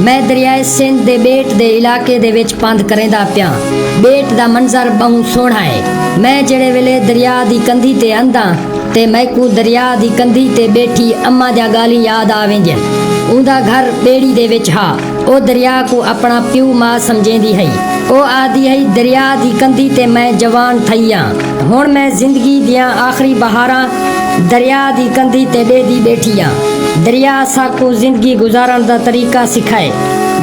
मैं दरियाए सिंध दे बेट दे इलाके दे विच पंध करेंदा पिया। बेट दा मंजर बहु सोहना है। मैं जेड़े वेले दरिया दी कंधी ते आंदा ते मैकू दरिया दी कंधी ते बैठी अम्मा दा गाली याद आवेंदियां। उंदा घर बेड़ी दे विच हा। ओ दरिया को अपना प्यू मां समझेंदी है। ओ आदि है दरिया दी कंधी ते मैं जवान थईयां। हुण मैं जिंदगी दियां आखिरी बहारां दरिया दी कंधी ते बेदी बैठियां। दरिया साकू जिंदगी गुजारन दा तरीका सिखाए।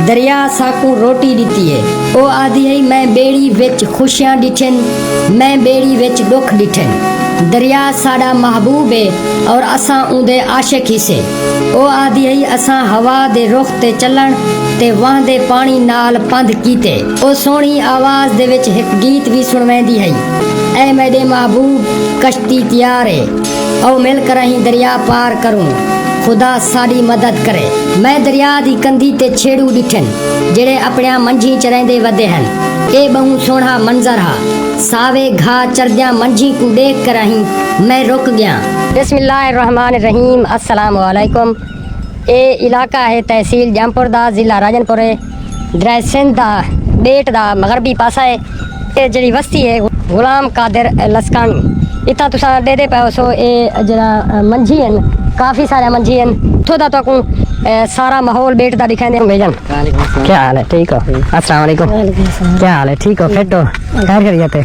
दरिया साकू रोटी दिती है। ओ आदि है मैं बेड़ी विच खुशियां डिठन, मैं बेड़ी विच दुख डिठन। दरिया साडा महबूब है और असां उंदे आशिक ही से। ओ आदि है असां हवा दे रुख ते चलन ते वहदे पानी नाल पंध कीते। ओ सोहनी आवाज दे विच एक गीत भी सुनवेंदी है। ऐ मेरे महबूब कश्ती तैयार है, औ मिल कर ही दरिया पार करूं, खुदा साड़ी मदद करे। मैं दरिया दी कंधी ते छेड़ू डिठन जेड़े अपने मंझी च रहिंदे वदे हन। ए बहु सोहना मंजर हा। सावे घाह चरदियां मंझी को देख कर ही मैं रुक गया। बिस्मिल्लाहिर्रहमानिर्रहीम। अस्सलाम वालेकुम। ए इलाका है तहसील जमपुर दा, जिला राजनपुर है, दरिया सिंध दा बेट दा मगरबी पासा है। ए जड़ी बस्ती है गुलाम कादिर लस्कानी। इतना तुसा दे पाओ सो ए जरा मंझी हैं, काफ़ी सारे मंझी हैं। थोड़ा तो सारा माहौल बेट दा दिखाई भेजन। क्या हाल है? ठीक हो? अस्सलाम वालेकुम। क्या हाल है? ठीक हो? फिट हो? खैर करिए थे।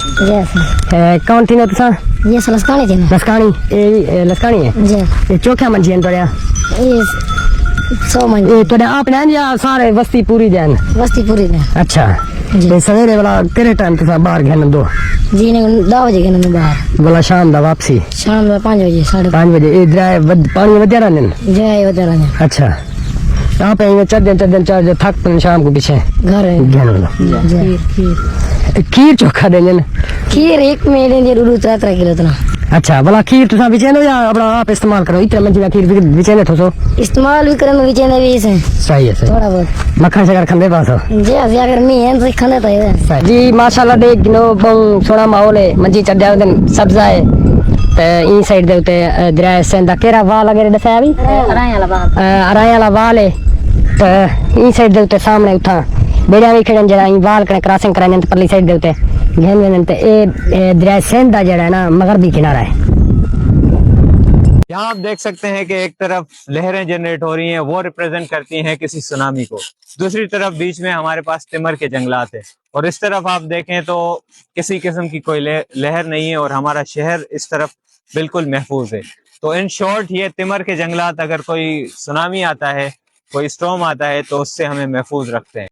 कौन थी ना तुसा? ये लस्कानी थी। लस्कानी? ए लस्कानी है जी। ये चोखा मंझी हैं तोड़िया? ये 100 मंझी। ये तोड़े आप हैं या सारे बस्ती पूरी देन? बस्ती पूरी देन। अच्छा जी। सवेरे वाला किरे टाइम तुसा बाहर गए दो? जी ने 10 बजे गए बाहर। वाला शाम दा वापसी? शाम दा 5 बजे 5:30 बजे। ए दरिया पानी वधिया रहने? जय वधिया रहने। अच्छा आप चढ़ चार थक पे शाम को पीछे घर खीर चोखा देंगे? खीर एक में लेंगे 2-3 किलो इतना। अच्छा भला खीर तुसा बिचेनो या अपना आप इस्तेमाल करो? इतना मंजी खीर बिचेने थो सो इस्तेमाल भी करें बिचेने भी से सही है। थोड़ा बहुत मक्खन शक्कर खंदे पासो? जी अगर मी है तो खंदे तो है जी। माशाल्लाह देख गिनो बहु सोहना माहौल है। मंजी चढ़ दिन सब्जा है ते ई साइड दे उते दरिया सिंध दा केरा वाल वगैरह दसाया भी अराय वाला वाल है। ते ई साइड दे उते सामने उठा बेड़ियां भी खड़न जरा ई वाल कने क्रॉसिंग कराने ते पल्ली साइड दे उते घेन वेन ते ए दरिया सिंध दा जड़ा है ना मगरबी किनारा है। यहाँ आप देख सकते हैं कि एक तरफ लहरें जनरेट हो रही हैं, वो रिप्रेजेंट करती हैं किसी सुनामी को। दूसरी तरफ बीच में हमारे पास तिमर के जंगलात है और इस तरफ आप देखें तो किसी किस्म की कोई लहर नहीं है और हमारा शहर इस तरफ बिल्कुल महफूज है। तो इन शॉर्ट ये तिमर के जंगलात, अगर कोई सुनामी आता है, कोई स्टॉर्म आता है, तो उससे हमें महफूज रखते हैं।